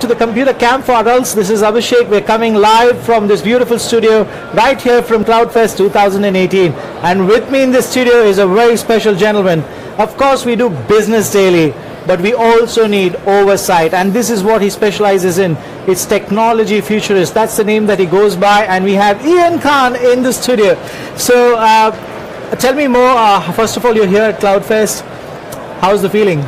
To the Computer Camp for Adults. This is Abhishek. We're coming live from this beautiful studio right here from CloudFest 2018. And with me in this studio is a very special gentleman. Of course, we do business daily, but we also need oversight. And this is what he specializes in. It's technology futurist. That's the name that he goes by. And we have Ian Khan in the studio. So tell me more. First of all, you're here at CloudFest. How's the feeling?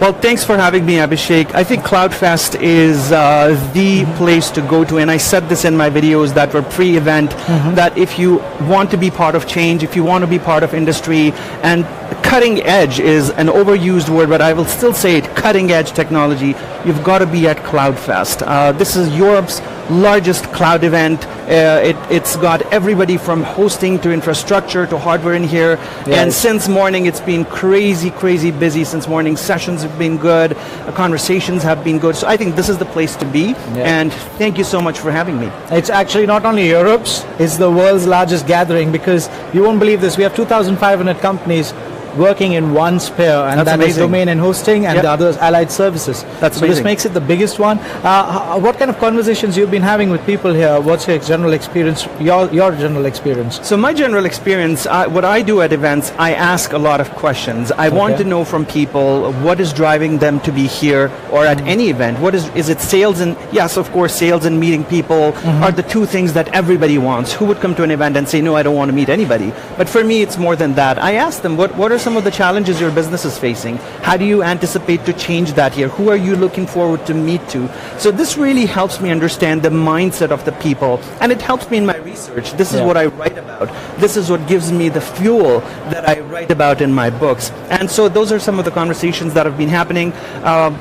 Well, thanks for having me, Abhishek. I think CloudFest is the place to go to, and I said this in my videos that were pre-event, that if you want to be part of change, if you want to be part of industry, and cutting edge is an overused word, but I will still say it, cutting edge technology, you've got to be at CloudFest. This is Europe's largest cloud event. It's got everybody from hosting to infrastructure to hardware in here. Yes. And since morning, it's been crazy busy since morning. Sessions have been good. Conversations have been good. So I think this is the place to be. Yeah. And thank you so much for having me. It's actually not only Europe's, it's the world's largest gathering, because you won't believe this. We have 2,500 companies working in one sphere, and that is domain and hosting, and the others allied services. That's so amazing. This makes it the biggest one. What kind of conversations you've been having with people here? What's your general experience, your general experience? So my general experience, what I do at events, I ask a lot of questions. I want to know from people what is driving them to be here or at any event. What is it sales and, yes, of course, sales and meeting people are the two things that everybody wants. Who would come to an event and say, no, I don't want to meet anybody? But for me, it's more than that. I ask them, what are some of the challenges your business is facing? How do you anticipate to change that here? Who are you looking forward to meet to? So this really helps me understand the mindset of the people, and it helps me in my research. This is what I write about. This is what gives me the fuel that I write about in my books. And so those are some of the conversations that have been happening.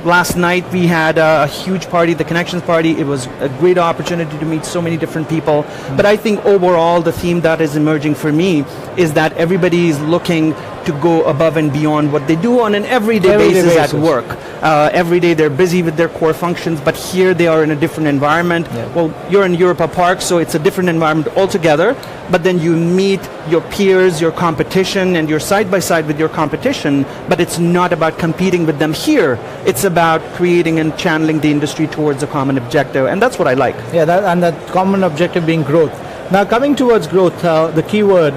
Last night we had a huge party, the Connections Party. It was a great opportunity to meet so many different people. But I think overall the theme that is emerging for me is that everybody is looking to go above and beyond what they do on an everyday basis at work. Every day they're busy with their core functions, but here they are in a different environment. Well, you're in Europa Park, so it's a different environment altogether, but then you meet your peers, your competition, and you're side by side with your competition, but it's not about competing with them here. It's about creating and channeling the industry towards a common objective, and that's what I like. Yeah, and that common objective being growth. Now, coming towards growth, the key word,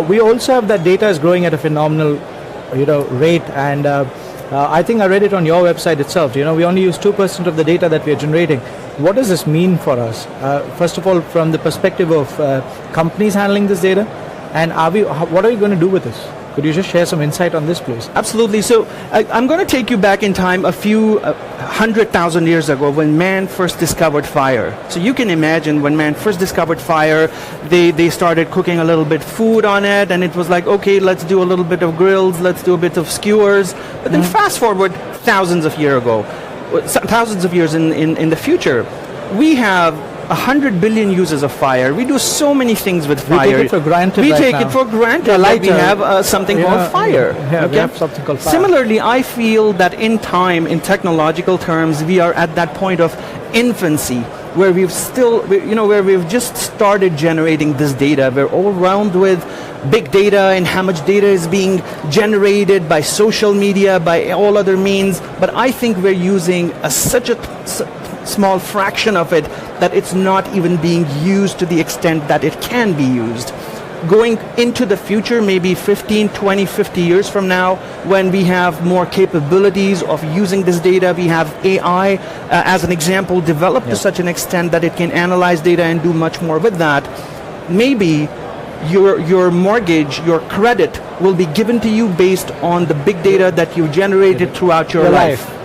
we also have that data is growing at a phenomenal, rate, and I think I read it on your website itself. We only use 2% of the data that we are generating. What does this mean for us? First of all, from the perspective of companies handling this data, and what are we going to do with this? Could you just share some insight on this, please? Absolutely. So I'm going to take you back in time a few 100,000 years ago when man first discovered fire. So you can imagine when man first discovered fire, they started cooking a little bit food on it, and it was like, okay, let's do a little bit of grills, let's do a bit of skewers. But then fast forward thousands of years in the future, we have 100 billion uses of fire. We do so many things with fire. We take it for granted. We have something called fire. We have something called fire. Similarly, I feel that in time, in technological terms, we are at that point of infancy, where we've just started generating this data. We're all around with big data and how much data is being generated by social media, by all other means. But I think we're using such a small fraction of it that it's not even being used to the extent that it can be used. Going into the future, maybe 15, 20, 50 years from now, when we have more capabilities of using this data, we have AI, as an example, developed to such an extent that it can analyze data and do much more with that. Maybe your mortgage, your credit will be given to you based on the big data that you generated throughout your life.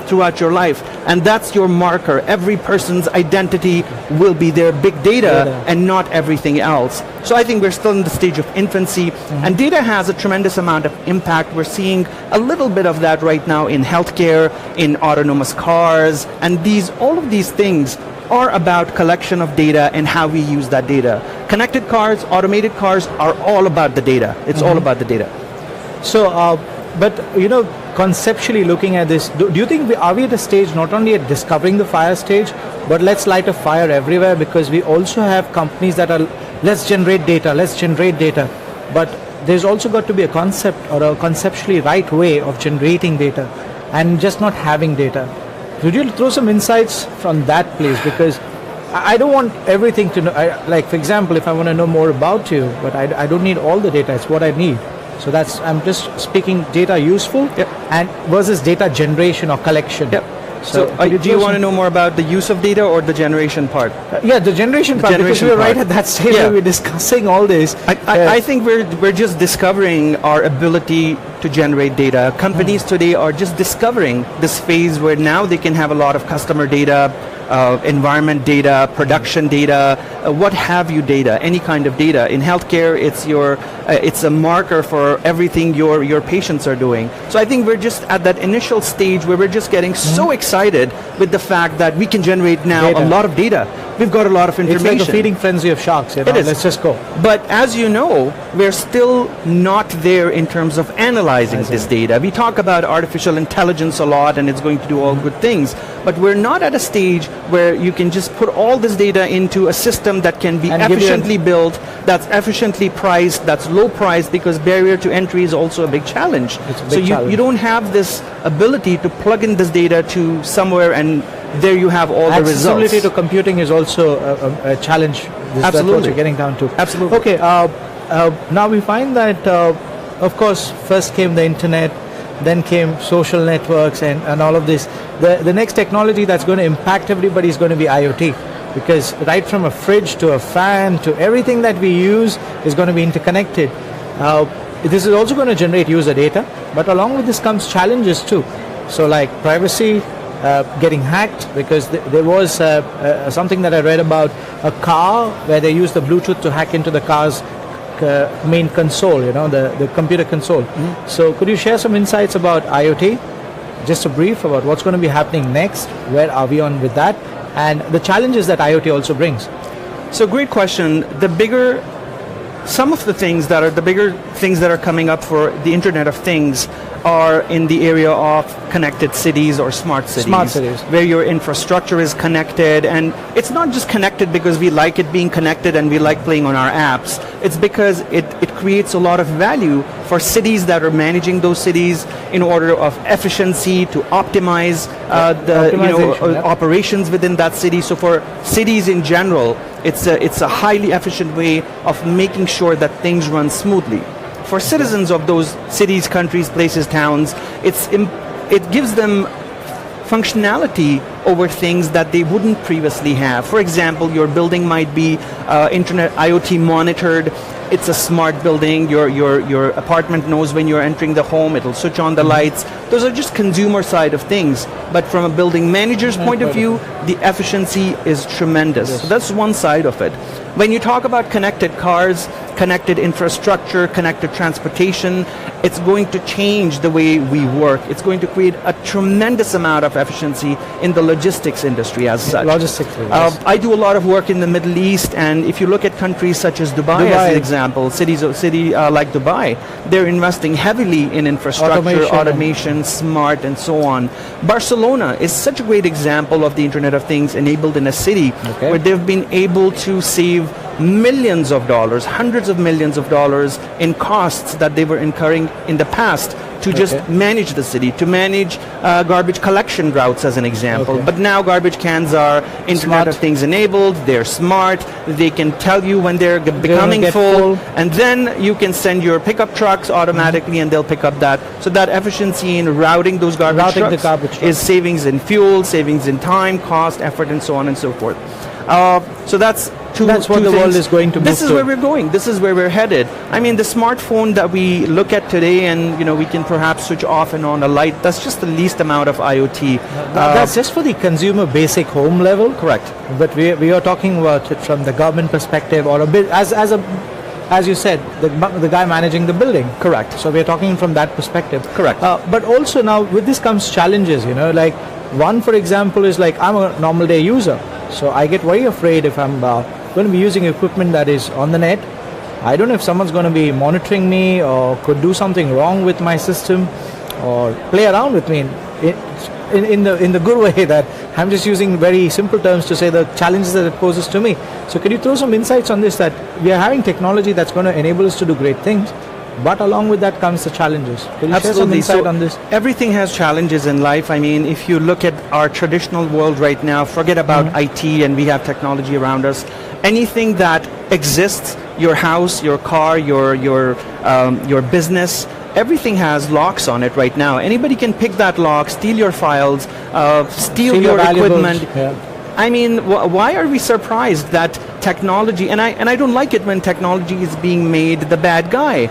And that's your marker. Every person's identity will be their big data and not everything else. So I think we're still in the stage of infancy, and data has a tremendous amount of impact. We're seeing a little bit of that right now in healthcare, in autonomous cars, and all of these things are about collection of data and how we use that data. Connected cars, automated cars are all about the data. It's all about the data. So, but conceptually looking at this, do you think are we at a stage not only at discovering the fire stage, but let's light a fire everywhere? Because we also have companies that are, let's generate data, but there's also got to be a concept or a conceptually right way of generating data and just not having data. Could you throw some insights from that, please? Because I don't want everything to know. Like, for example, if I want to know more about you, but I don't need all the data. It's what I need. So I'm just speaking data useful and versus data generation or collection. So do you want to know more about the use of data or the generation part? Yeah, the generation part, because we're right at that stage where we're discussing all this. I think we're just discovering our ability to generate data. Companies today are just discovering this phase where now they can have a lot of customer data, environment data, production data, what have you data, any kind of data. In healthcare, it's a marker for everything your patients are doing. So I think we're just at that initial stage where we're just getting so excited with the fact that we can generate now a lot of data. We've got a lot of information. It's like a feeding frenzy of sharks. You know? It is. Let's just go. But as you know, we're still not there in terms of analyzing this data. We talk about artificial intelligence a lot and it's going to do all good things, but we're not at a stage where you can just put all this data into a system that can be efficiently built, that's efficiently priced, that's low priced, because barrier to entry is also a big challenge. So you don't have this ability to plug in this data to somewhere and there you have all the results. Accessibility to computing is also a challenge. That's what you're getting down to. Absolutely. Okay, now we find that, of course, first came the internet, then came social networks and all of this. The next technology that's going to impact everybody is going to be IoT, because right from a fridge to a fan to everything that we use is going to be interconnected. This is also going to generate user data, but along with this comes challenges too. So like privacy, getting hacked, because there was something that I read about a car where they used the Bluetooth to hack into the car's main console, the computer console. So could you share some insights about IoT? Just a brief about what's going to be happening next, where are we on with that, and the challenges that IoT also brings. So great question. Some of the bigger things that are coming up for the Internet of Things are in the area of connected cities or smart cities. Where your infrastructure is connected, and it's not just connected because we like it being connected and we like playing on our apps. It's because it creates a lot of value for cities that are managing those cities in order of efficiency to optimize operations within that city. So for cities in general, it's a highly efficient way of making sure that things run smoothly. For citizens of those cities, countries, places, towns, it gives them functionality over things that they wouldn't previously have. For example, your building might be internet IoT monitored. It's a smart building. Your apartment knows when you're entering the home. It'll switch on the lights. Those are just consumer side of things. But from a building manager's point of view, the efficiency is tremendous. So that's one side of it. When you talk about connected cars, connected infrastructure, connected transportation, it's going to change the way we work. It's going to create a tremendous amount of efficiency in the logistics industry as such. I do a lot of work in the Middle East, and if you look at countries such as Dubai as an example, city like Dubai, they're investing heavily in infrastructure, automation, smart, and so on. Barcelona is such a great example of the Internet of Things enabled in a city where they've been able to save millions of dollars, hundreds of millions of dollars in costs that they were incurring in the past to just manage the city, to manage garbage collection routes as an example. But now garbage cans are Internet of Things enabled, they're smart, they can tell you when they're becoming full, and then you can send your pickup trucks automatically and they'll pick up that. So that efficiency in routing those garbage trucks is savings in fuel, savings in time, cost, effort, and so on and so forth. So that's what the world is going to move to. This is where we're going. This is where we're headed. I mean, the smartphone that we look at today, and we can perhaps switch off and on a light. That's just the least amount of IoT. That's just for the consumer basic home level. Correct. But we are talking about it from the government perspective, or a bit as you said, the guy managing the building. Correct. So we're talking from that perspective. Correct. But also now with this comes challenges. Like one, for example, is like I'm a normal day user. So I get very afraid if I'm going to be using equipment that is on the net. I don't know if someone's going to be monitoring me or could do something wrong with my system or play around with me in the good way that I'm just using very simple terms to say the challenges that it poses to me. So could you throw some insights on this, that we are having technology that's going to enable us to do great things, but along with that comes the challenges. Can you share some Absolutely. insight So on this? everything has challenges in life. I mean, if you look at our traditional world right now, forget about IT and we have technology around us. Anything that exists, your house, your car, your business, everything has locks on it right now. Anybody can pick that lock, steal your files, steal your equipment. Yeah. I mean, why are we surprised that technology, and I don't like it when technology is being made the bad guy.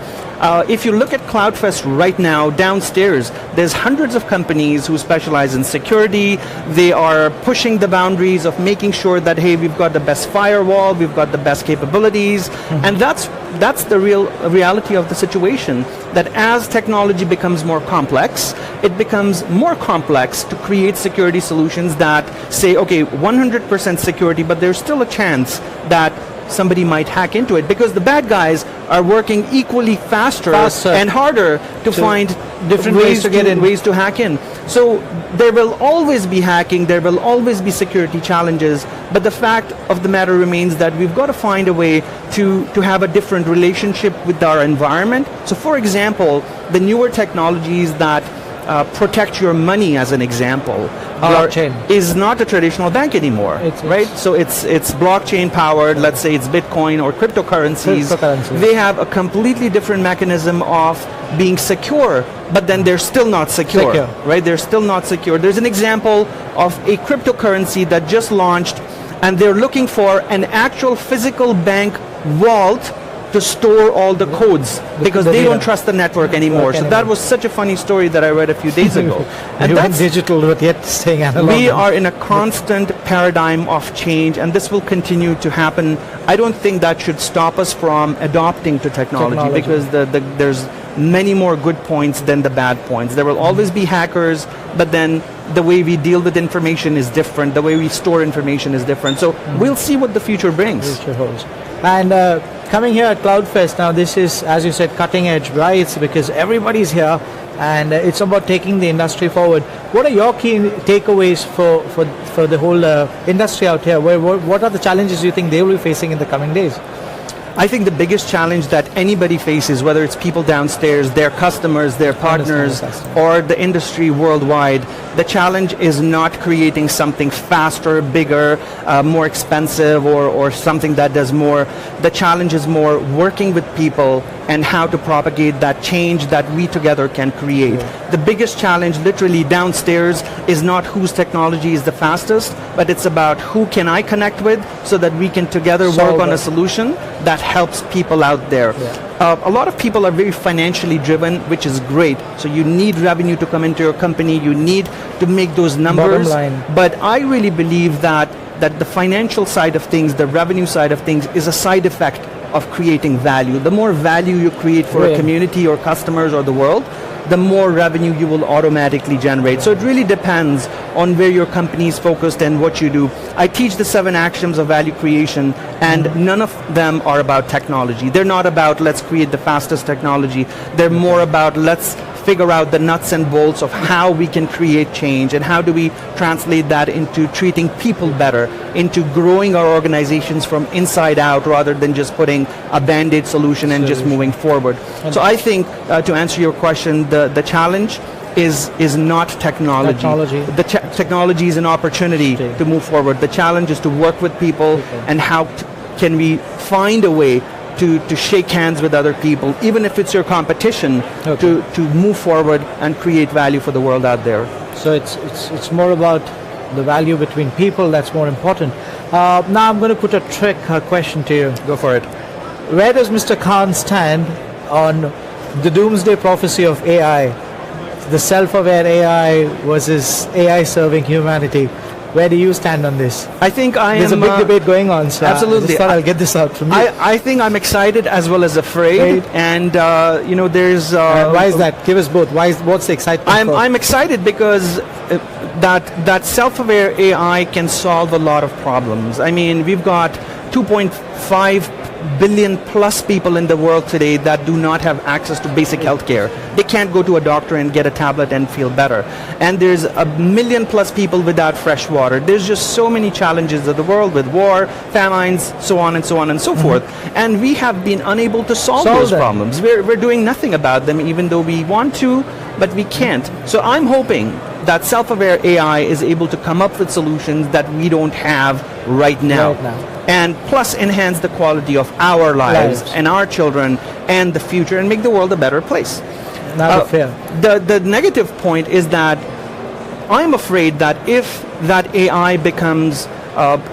If you look at CloudFest right now, downstairs, there's hundreds of companies who specialize in security. They are pushing the boundaries of making sure that, hey, we've got the best firewall, we've got the best capabilities, and that's the reality of the situation, that as technology becomes more complex, it becomes more complex to create security solutions that say, okay, 100% security, but there's still a chance that somebody might hack into it, because the bad guys are working equally faster and harder to find different ways to get in, ways to hack in. So there will always be hacking, there will always be security challenges, but the fact of the matter remains that we've got to find a way to have a different relationship with our environment. So for example, the newer technologies that protect your money, as an example, is not a traditional bank anymore, right? So it's blockchain powered. Let's say it's Bitcoin or cryptocurrencies. They have a completely different mechanism of being secure, but then they're still not secure, right? They're still not secure. There's an example of a cryptocurrency that just launched, and they're looking for an actual physical bank vault to store all the codes, because they don't trust the network anymore. So that was such a funny story that I read a few days ago. And that's digital, but yet staying analog. We are in a constant paradigm of change, and this will continue to happen. I don't think that should stop us from adopting to technology. Because there's many more good points than the bad points. There will always be hackers, but then the way we deal with information is different. The way we store information is different. So we'll see what the future brings. And coming here at CloudFest, now this is, as you said, cutting edge, right? Because everybody's here, and it's about taking the industry forward. What are your key takeaways for the whole industry out here? What are the challenges you think they will be facing in the coming days? I think the biggest challenge that anybody faces, whether it's people downstairs, their customers, their partners, or the industry worldwide, the challenge is not creating something faster, bigger, more expensive, or something that does more. The challenge is more working with people and how to propagate that change that we together can create. The biggest challenge literally downstairs is not whose technology is the fastest, but it's about who can I connect with so that we can together work on a solution that helps people out there. A lot of people are very financially driven, which is great. So you need revenue to come into your company, you need to make those numbers. But I really believe that the financial side of things, the revenue side of things, is a side effect of creating value. The more value you create for a community or customers or the world, the more revenue you will automatically generate. So it really depends on where your company is focused and what you do. I teach the 7 actions of value creation, and none of them are about technology. They're not about let's create the fastest technology. They're more about let's figure out the nuts and bolts of how we can create change, and how do we translate that into treating people better, into growing our organizations from inside out rather than just putting a band-aid solution and just moving forward. So I think, to answer your question, the challenge is not technology. Technology is an opportunity to move forward. The challenge is to work with people, and how can we find a way to shake hands with other people, even if it's your competition, to move forward and create value for the world out there. So it's more about the value between people that's more important. Now I'm going to put a question to you. Go for it. Where does Mr. Khan stand on the doomsday prophecy of AI, the self-aware AI versus AI serving humanity? Where do you stand on this? I think There's a big debate going on, so absolutely. I just thought I'll get this out from you. I think I'm excited as well as afraid, and there's... why is that? Give us both. What's the excitement? I'm excited because that self-aware AI can solve a lot of problems. I mean, we've got 2.5 billion plus people in the world today that do not have access to basic healthcare. They can't go to a doctor and get a tablet and feel better. And there's a million plus people without fresh water. There's just so many challenges of the world with war, famines, so on and so on and so forth. And we have been unable to solve those problems. We're doing nothing about them, even though we want to, but we can't. So I'm hoping that self-aware AI is able to come up with solutions that we don't have right now. And plus enhance the quality of our lives and our children and the future and make the world a better place. Fair. The negative point is that I'm afraid that if that AI becomes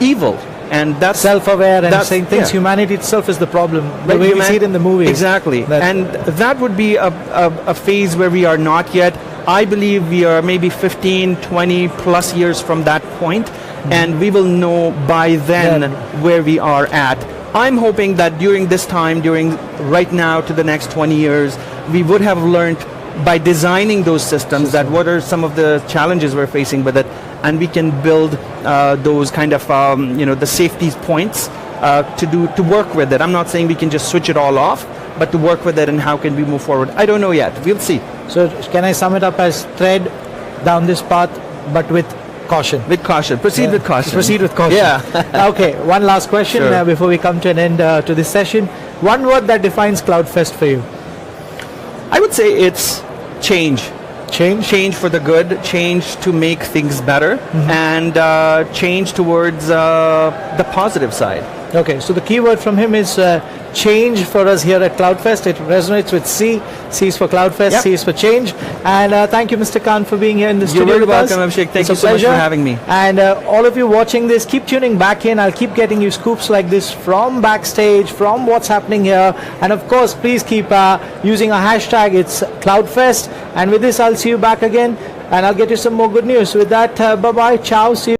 evil, and that's self-aware and saying things, humanity itself is the problem, the way we see it in the movies. Exactly. And that would be a phase where we are not yet. I believe we are maybe 15, 20 plus years from that point, and we will know by then where we are at. I'm hoping that during this time, during right now to the next 20 years, we would have learned by designing those systems that what are some of the challenges we're facing with it, and we can build those kind of the safety points to work with it. I'm not saying we can just switch it all off, but to work with it and how can we move forward. I don't know yet. We'll see. So can I sum it up as tread down this path, but with caution? With caution. Proceed with caution. Proceed with caution. Yeah. Okay, one last question before we come to an end to this session. One word that defines CloudFest for you. I would say it's change. Change for the good, change to make things better, and change towards the positive side. Okay, so the key word from him is change for us here at CloudFest. It resonates with C. C is for CloudFest, C is for change. And thank you, Mr. Khan, for being here in the studio. You're very welcome, Abhishek. Thank you so much for having me. And all of you watching this, keep tuning back in. I'll keep getting you scoops like this from backstage, from what's happening here. And of course, please keep using our hashtag. It's CloudFest. And with this, I'll see you back again. And I'll get you some more good news. With that, bye-bye. Ciao. See you.